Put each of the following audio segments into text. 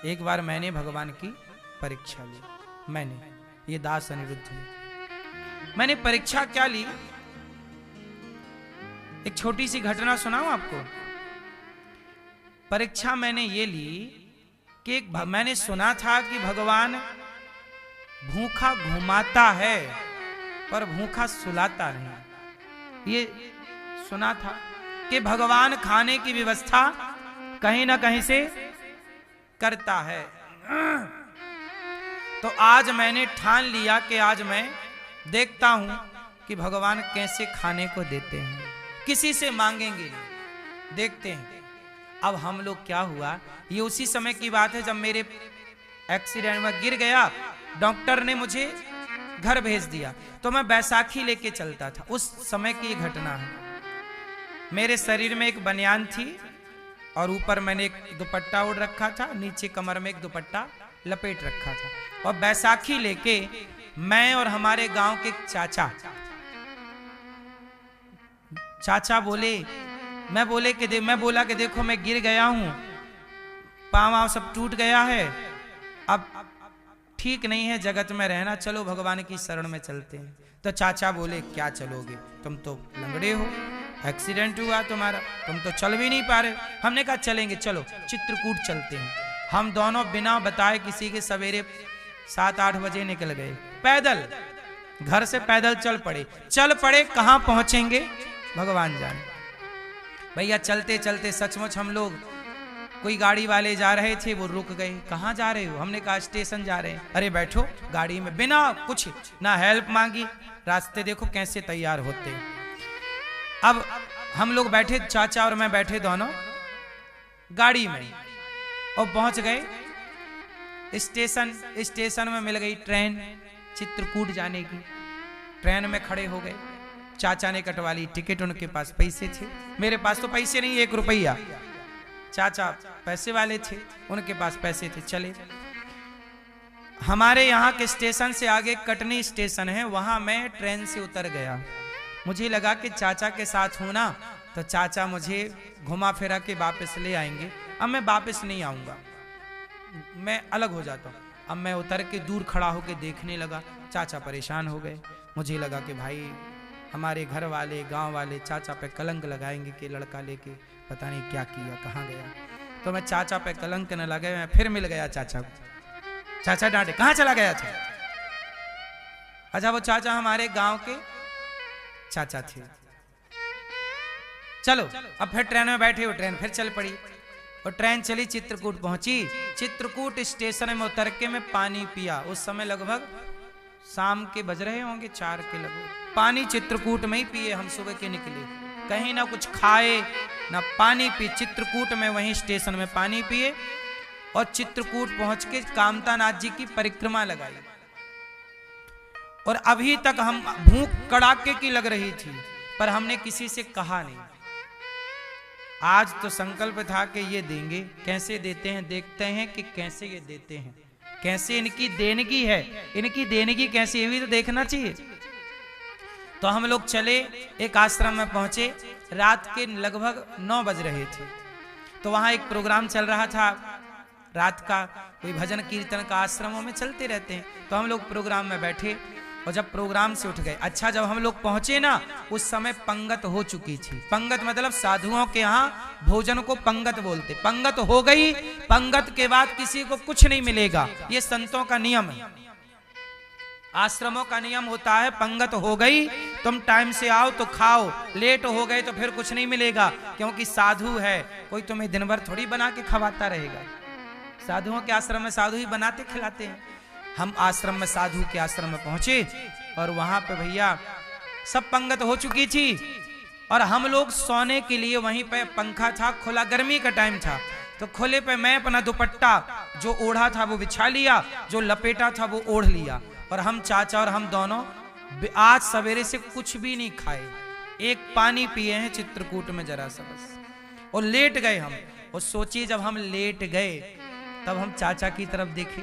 एक बार मैंने भगवान की परीक्षा ली। मैंने, ये दास अनिरुद्ध ने, मैंने परीक्षा क्या ली, एक छोटी सी घटना सुनाऊं आपको। परीक्षा मैंने ये ली कि मैंने सुना था कि भगवान भूखा घुमाता है पर भूखा सुलाता नहीं। ये सुना था कि भगवान खाने की व्यवस्था कहीं ना कहीं से करता है। तो आज मैंने ठान लिया कि आज मैं देखता हूं कि भगवान कैसे खाने को देते हैं, किसी से मांगेंगे नहीं, देखते हैं। अब हम लोग क्या हुआ, ये उसी समय की बात है जब मेरे एक्सीडेंट में गिर गया, डॉक्टर ने मुझे घर भेज दिया, तो मैं बैसाखी लेके चलता था। उस समय की घटना है। मेरे शरीर में एक बनियान थी और ऊपर मैंने एक दुपट्टा ओढ़ रखा था, नीचे कमर में एक दुपट्टा लपेट रखा था। और बैसाखी लेके मैं और हमारे गांव के चाचा बोले, मैं बोला कि देखो मैं गिर गया हूं, पाँव सब टूट गया है, अब ठीक नहीं है जगत में रहना, चलो भगवान की शरण में चलते हैं। तो चाचा बोले क्या चलोगे, तुम तो लंगड़े हो, एक्सीडेंट हुआ तुम्हारा, तुम तो चल भी नहीं पा रहे। हमने कहा चलेंगे, चलो चित्रकूट चलते हैं। हम दोनों बिना बताए किसी के सवेरे 7-8 बजे निकल गए, पैदल, घर से पैदल चल पड़े। कहां पहुंचेंगे भगवान जाने। भैया चलते चलते सचमुच हम लोग, कोई गाड़ी वाले जा रहे थे, वो रुक गए, कहां जा रहे हो, हमने कहा स्टेशन जा रहे हैं। अरे बैठो गाड़ी में, बिना कुछ ना हेल्प मांगी, रास्ते देखो कैसे तैयार होते। अब हम लोग बैठे, चाचा और मैं बैठे दोनों गाड़ी में, और पहुंच गए स्टेशन में मिल गई ट्रेन चित्रकूट जाने की। ट्रेन में खड़े हो गए, चाचा ने कटवा ली टिकट, उनके पास पैसे थे, मेरे पास तो पैसे नहीं, 1 रुपया। चाचा पैसे वाले थे, उनके पास पैसे थे। चले, हमारे यहाँ के स्टेशन से आगे कटनी स्टेशन है, वहां मैं ट्रेन से उतर गया। मुझे लगा कि चाचा के साथ हूं ना, तो चाचा मुझे घुमा फिरा के वापस ले आएंगे। अब मैं वापस नहीं आऊंगा, मैं अलग हो जाता हूं। अब मैं उतर के दूर खड़ा होकर देखने लगा, चाचा परेशान हो गए। मुझे लगा कि भाई हमारे घर वाले, गांव वाले चाचा पे कलंक लगाएंगे कि लड़का लेके पता नहीं क्या किया, कहाँ गया। तो मैं चाचा पे कलंक न लगे, मैं फिर मिल गया चाचा को। चाचा डांटे, कहाँ चला गया था। अच्छा, वो चाचा हमारे गांव के चाचा थे। चलो, अब फिर ट्रेन में बैठे हो, ट्रेन फिर चल पड़ी, और ट्रेन चली, चित्रकूट पहुंची। चित्रकूट स्टेशन में उतर के मैं पानी पिया। उस समय लगभग शाम के बज रहे होंगे 4 के लगभग। पानी चित्रकूट में ही पिए हम, सुबह के निकले, कहीं ना कुछ खाए ना पानी पी। चित्रकूट में वहीं स्टेशन में पानी पिए, और चित्रकूट पहुंच के कामतानाथ जी की परिक्रमा लगाई। और अभी तक हम, भूख कड़ाके की लग रही थी, पर हमने किसी से कहा नहीं। आज तो संकल्प था कि ये देंगे, कैसे देते हैं देखते हैं कि कैसे ये देते हैं, कैसे इनकी देनगी है, इनकी देनगी कैसी है, तो देखना चाहिए। तो हम लोग चले, एक आश्रम में पहुंचे, रात के लगभग 9 बज रहे थे। तो वहां एक प्रोग्राम चल रहा था रात का, कोई भजन कीर्तन का आश्रमों में चलते रहते हैं। तो हम लोग प्रोग्राम में बैठे, और जब प्रोग्राम से उठ गए, अच्छा जब हम लोग पहुंचे ना, उस समय पंगत हो चुकी थी। पंगत मतलब साधुओं के यहाँ भोजन को पंगत बोलते। पंगत हो गई, पंगत के बाद किसी को कुछ नहीं मिलेगा, ये संतों का नियम है, आश्रमों का नियम होता है। पंगत हो गई, तुम टाइम से आओ तो खाओ, लेट हो गए तो फिर कुछ नहीं मिलेगा, क्योंकि साधु है, कोई तुम्हें दिन भर थोड़ी बना के खवाता रहेगा। साधुओं के आश्रम में साधु ही बनाते खिलाते हैं। हम आश्रम में, साधु के आश्रम में पहुंचे, और वहां पे भैया सब पंगत हो चुकी थी, और हम लोग सोने के लिए वहीं पे, पंखा था खुला, गर्मी का टाइम था, तो खुले पे मैं अपना दुपट्टा जो ओढ़ा था वो बिछा लिया, जो लपेटा था वो ओढ़ लिया। और हम चाचा और हम दोनों आज सवेरे से कुछ भी नहीं खाए, एक पानी पिए हैं चित्रकूट में जरा सा बस, और लेट गए हम। और सोचिए जब हम लेट गए तब हम चाचा की तरफ देखे,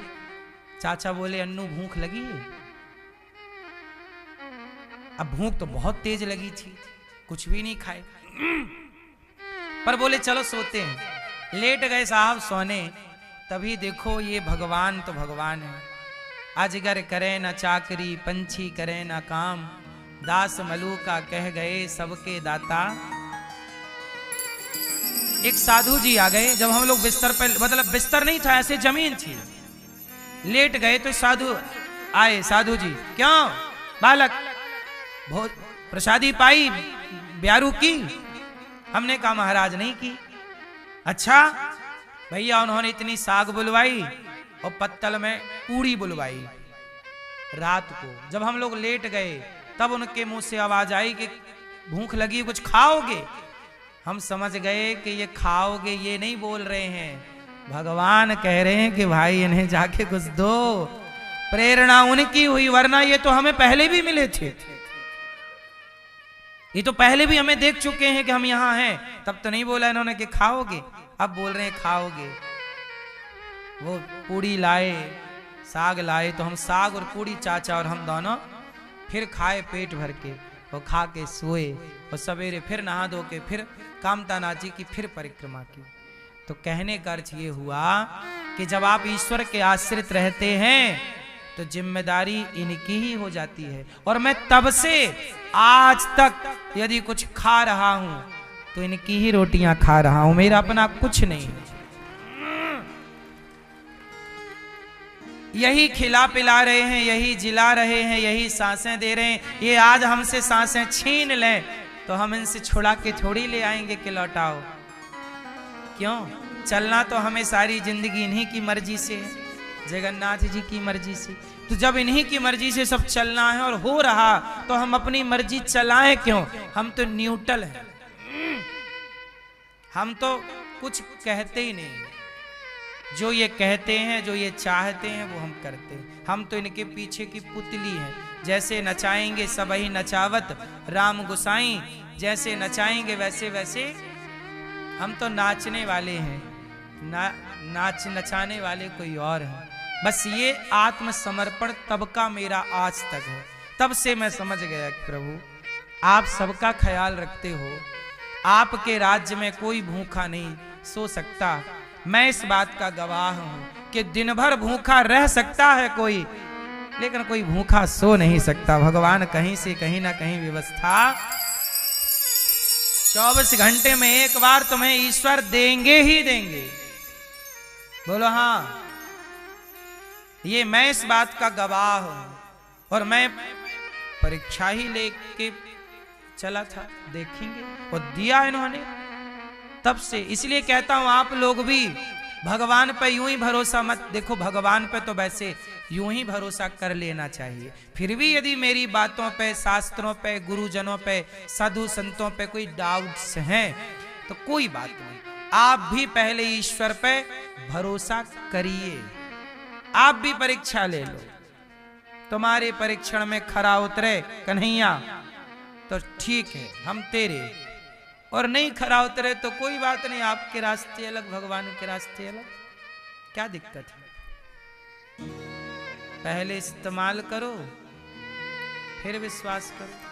चाचा बोले अन्नू भूख लगी है। अब भूख तो बहुत तेज लगी थी, कुछ भी नहीं खाए, पर बोले चलो सोते हैं। लेट गए साहब सोने, तभी देखो ये भगवान तो भगवान है। अजगर करे न चाकरी, पंछी करे न काम, दास मलूका कह गए सबके दाता। एक साधु जी आ गए, जब हम लोग बिस्तर पर, मतलब बिस्तर नहीं था, ऐसे जमीन थी, लेट गए तो साधु आए। साधु जी, क्यों बालक, बहुत प्रसादी पाई ब्यारू की? हमने कहा महाराज नहीं की। अच्छा भैया, उन्होंने इतनी साग बुलवाई और पत्तल में पूड़ी बुलवाई। रात को जब हम लोग लेट गए तब उनके मुंह से आवाज आई कि भूख लगी, कुछ खाओगे? हम समझ गए कि ये खाओगे ये नहीं बोल रहे हैं, भगवान कह रहे हैं कि भाई इन्हें जाके कुछ दो। प्रेरणा उनकी हुई, वरना ये तो हमें पहले भी मिले थे, ये तो पहले भी हमें देख चुके हैं कि हम यहां हैं। तब तो नहीं बोला इन्होंने कि खाओगे, अब बोल रहे हैं खाओगे। वो पूड़ी लाए, साग लाए, तो हम साग और पूड़ी चाचा और हम दोनों फिर खाए पेट भर के। वो खा के सोए और सवेरे फिर नहा धो के फिर कामतानाथ जी की फिर परिक्रमा की। तो कहने का अर्थ ये हुआ कि जब आप ईश्वर के आश्रित रहते हैं तो जिम्मेदारी इनकी ही हो जाती है। और मैं तब से आज तक यदि कुछ खा रहा हूं तो इनकी ही रोटियां खा रहा हूं, मेरा अपना कुछ नहीं। यही खिला पिला रहे हैं, यही जिला रहे हैं, यही सांसें दे रहे हैं। ये आज हमसे सांसें छीन लें तो हम इनसे छुड़ा के थोड़ी ले आएंगे कि लौटाओ। क्यों? चलना तो हमें सारी जिंदगी इन्हीं की मर्जी से है, जगन्नाथ जी की मर्जी से। तो जब इन्हीं की मर्जी से सब चलना है और हो रहा, तो हम अपनी मर्जी चलाएं क्यों? हम तो न्यूट्रल हैं, हम तो कुछ कहते ही नहीं। जो ये कहते हैं, जो ये चाहते हैं, वो हम करते हैं। हम तो इनके पीछे की पुतली हैं। जैसे नचाएंगे सबही नचावत राम गुसाई, जैसे नचाएंगे वैसे वैसे हम तो नाचने वाले हैं, नचाने वाले कोई और हैं। बस ये आत्मसमर्पण तब का मेरा आज तक है। तब से मैं समझ गया कि प्रभु आप सबका ख्याल रखते हो, आपके राज्य में कोई भूखा नहीं सो सकता। मैं इस बात का गवाह हूं कि दिन भर भूखा रह सकता है कोई, लेकिन कोई भूखा सो नहीं सकता। भगवान कहीं से कहीं ना कहीं व्यवस्था 24 घंटे में एक बार तुम्हें ईश्वर देंगे ही देंगे। बोलो हाँ। ये मैं इस बात का गवाह हूं और मैं परीक्षा ही लेके चला था, देखेंगे, और दिया इन्होंने तब से। इसलिए कहता हूं आप लोग भी भगवान पे यूं ही भरोसा मत देखो, भगवान पे तो वैसे यूं ही भरोसा कर लेना चाहिए। फिर भी यदि मेरी बातों पे, शास्त्रों पे, गुरुजनों पे, साधु संतों पे कोई डाउट्स हैं तो कोई बात नहीं, आप भी पहले ईश्वर पे भरोसा करिए। आप भी परीक्षा ले लो, तुम्हारे परीक्षण में खरा उतरे कन्हैया तो ठीक है, हम तेरे, और नहीं खरा उतरे तो कोई बात नहीं, आपके रास्ते अलग, भगवान के रास्ते अलग, क्या दिक्कत है। पहले इस्तेमाल करो फिर विश्वास करो।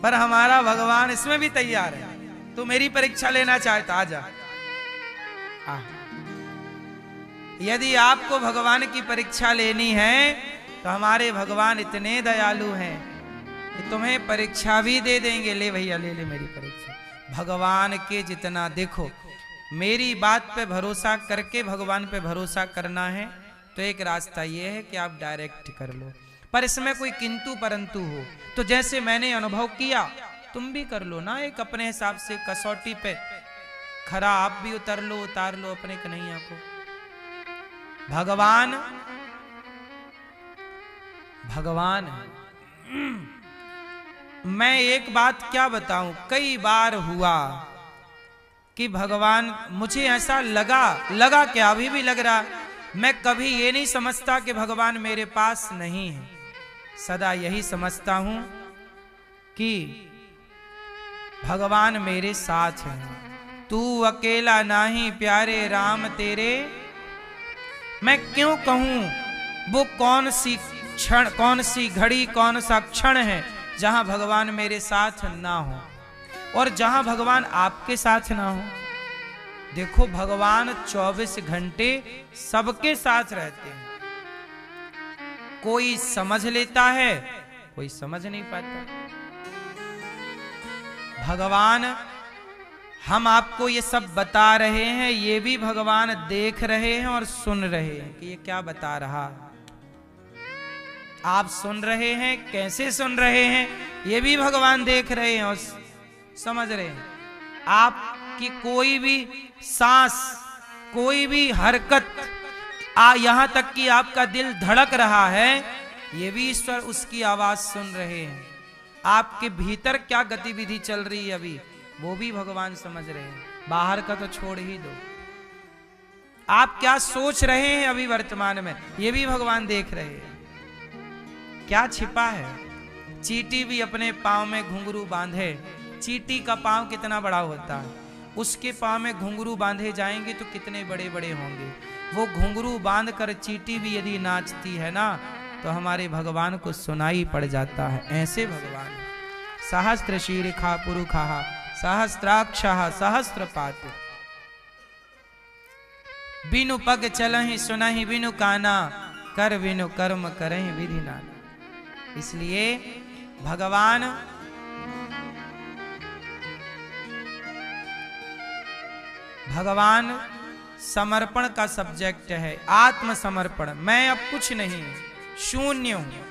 पर हमारा भगवान इसमें भी तैयार है। तू मेरी परीक्षा लेना चाहता आजा। यदि आपको भगवान की परीक्षा लेनी है तो हमारे भगवान इतने दयालु हैं कि तुम्हें परीक्षा भी दे देंगे। ले भैया ले ले मेरी परीक्षा। भगवान के जितना देखो, मेरी बात पे भरोसा करके भगवान पे भरोसा करना है तो एक रास्ता ये है कि आप डायरेक्ट कर लो, पर इसमें कोई किंतु परंतु हो तो जैसे मैंने अनुभव किया तुम भी कर लो ना, एक अपने हिसाब से कसौटी पे खरा आप भी उतार लो अपने कन्हैया को। भगवान भगवान मैं एक बात क्या बताऊं, कई बार हुआ कि भगवान, मुझे ऐसा लगा क्या, अभी भी लग रहा, मैं कभी ये नहीं समझता कि भगवान मेरे पास नहीं है, सदा यही समझता हूं कि भगवान मेरे साथ है। तू अकेला नाही प्यारे राम तेरे, मैं क्यों कहूं वो कौन सी क्षण, कौन सी घड़ी, कौन सा क्षण है जहां भगवान मेरे साथ ना हो और जहां भगवान आपके साथ ना हो। देखो भगवान 24 घंटे सबके साथ रहते हैं। कोई समझ लेता है, कोई समझ नहीं पाता। भगवान, हम आपको ये सब बता रहे हैं, ये भी भगवान देख रहे हैं और सुन रहे हैं कि ये क्या बता रहा है। आप सुन रहे हैं, कैसे सुन रहे हैं, ये भी भगवान देख रहे हैं और समझ रहे हैं। आपकी कोई भी सांस, कोई भी हरकत, यहां तक कि आपका दिल धड़क रहा है, ये भी ईश्वर उसकी आवाज सुन रहे हैं। आपके भीतर क्या गतिविधि चल रही है अभी, वो भी भगवान समझ रहे हैं। बाहर का तो छोड़ ही दो, आप क्या सोच रहे हैं अभी वर्तमान में, ये भी भगवान देख रहे हैं। क्या छिपा है? चींटी भी अपने पांव में घुंघरू बांधे, चींटी का पांव कितना बड़ा होता है, उसके पांव में घुंघरू बांधे जाएंगे तो कितने बड़े बड़े होंगे। वो घुंघरू बांध कर चींटी भी यदि नाचती है ना, तो हमारे भगवान को सुनाई पड़ जाता है। ऐसे भगवान सहस्त्र शीर्षा पुरुखा सहस्त्राक्षः सहस्त्रपात, बिनु पग चलहि सुनहि बिनु काना, कर बिनु कर्म करहि विधि नाना। इसलिए भगवान समर्पण का सब्जेक्ट है, आत्मसमर्पण। मैं अब कुछ नहीं, शून्य हूं,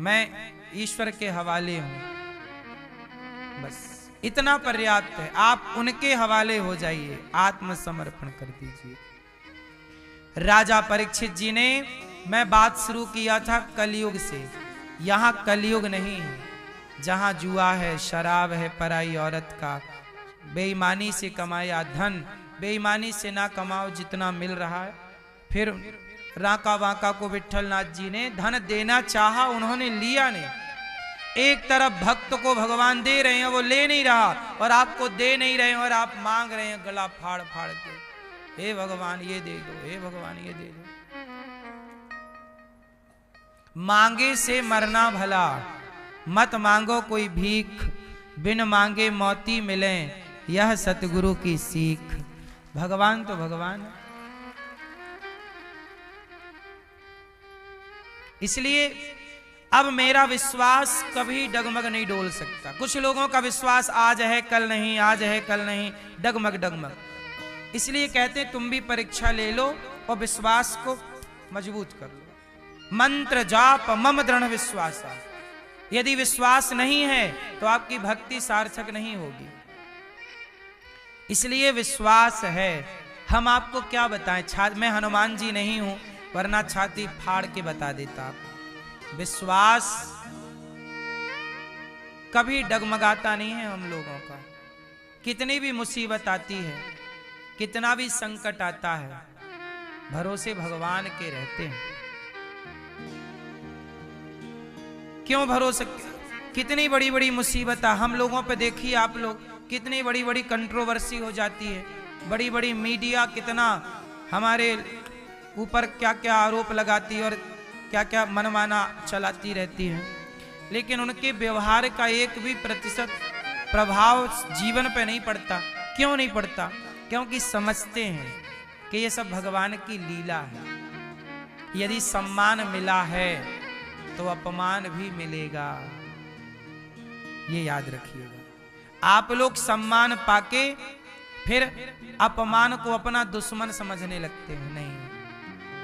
मैं ईश्वर के हवाले हूं, बस इतना पर्याप्त है। आप उनके हवाले हो जाइए, आत्मसमर्पण कर दीजिए। राजा परीक्षित जी ने, मैं बात शुरू किया था कलयुग से, यहां कलयुग नहीं है जहां जुआ है, शराब है, पराई औरत का, बेईमानी से कमाया धन, बेईमानी से ना कमाओ जितना मिल रहा है। फिर राका वाका को विठलनाथ जी ने धन देना चाहा, उन्होंने लिया नहीं। एक तरफ भक्त को भगवान दे रहे हैं, वो ले नहीं रहा, और आपको दे नहीं रहे हैं और आप मांग रहे हैं गला फाड़ फाड़ के, हे भगवान ये दे दो, हे भगवान ये दे दो। मांगे से मरना भला, मत मांगो कोई भीख, बिन मांगे मोती मिले, यह सतगुरु की सीख। भगवान तो भगवान है। इसलिए अब मेरा विश्वास कभी डगमग नहीं डोल सकता। कुछ लोगों का विश्वास आज है कल नहीं, आज है कल नहीं, डगमग डगमग। इसलिए कहते तुम भी परीक्षा ले लो और विश्वास को मजबूत कर लो। मंत्र जाप मम दृढ़ विश्वास। यदि विश्वास नहीं है तो आपकी भक्ति सार्थक नहीं होगी। इसलिए विश्वास है। हम आपको क्या बताएं, मैं हनुमान जी नहीं हूं, वरना छाती फाड़ के बता देता। विश्वास कभी डगमगाता नहीं है हम लोगों का। कितनी भी मुसीबत आती है, कितना भी संकट आता है, भरोसे भगवान के रहते हैं। क्यों भरोसा? कितनी बड़ी बड़ी मुसीबत हम लोगों पे देखिए आप लोग, कितनी बड़ी बड़ी कंट्रोवर्सी हो जाती है, बड़ी बड़ी मीडिया कितना हमारे ऊपर क्या क्या आरोप लगाती है और क्या क्या मनमाना चलाती रहती है, लेकिन उनके व्यवहार का एक भी प्रतिशत प्रभाव जीवन पे नहीं पड़ता। क्यों नहीं पड़ता? क्योंकि समझते हैं कि ये सब भगवान की लीला है। यदि सम्मान मिला है तो अपमान भी मिलेगा, ये याद रखिएगा। आप लोग सम्मान पाके फिर अपमान को अपना दुश्मन समझने लगते हैं। नहीं,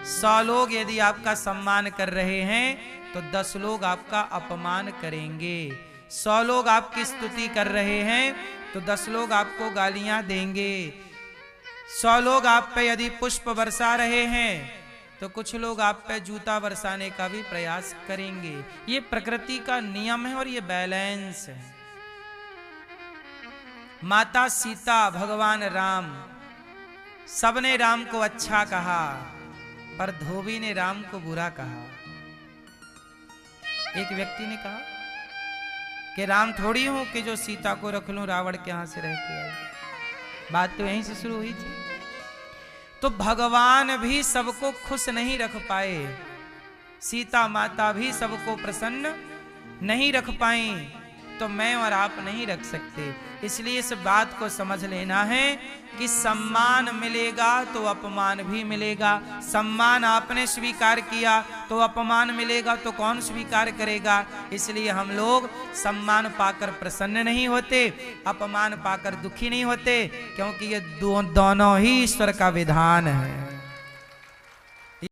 100 लोग यदि आपका सम्मान कर रहे हैं तो 10 लोग आपका अपमान करेंगे। 100 लोग आपकी स्तुति कर रहे हैं तो 10 लोग आपको गालियां देंगे। 100 लोग आप पे यदि पुष्प बरसा रहे हैं तो कुछ लोग आप पे जूता बरसाने का भी प्रयास करेंगे। ये प्रकृति का नियम है और ये बैलेंस है। माता सीता, भगवान राम, सबने राम को अच्छा कहा, पर धोबी ने राम को बुरा कहा। एक व्यक्ति ने कहा कि राम थोड़ी हूं कि जो सीता को रख लूं रावण के यहां से रह के आए। बात तो यहीं से शुरू हुई थी। तो भगवान भी सबको खुश नहीं रख पाए, सीता माता भी सबको प्रसन्न नहीं रख पाई, तो मैं और आप नहीं रख सकते। इसलिए इस बात को समझ लेना है कि सम्मान मिलेगा तो अपमान भी मिलेगा। सम्मान आपने स्वीकार किया तो अपमान मिलेगा तो कौन स्वीकार करेगा। इसलिए हम लोग सम्मान पाकर प्रसन्न नहीं होते, अपमान पाकर दुखी नहीं होते, क्योंकि ये दोनों ही ईश्वर का विधान है।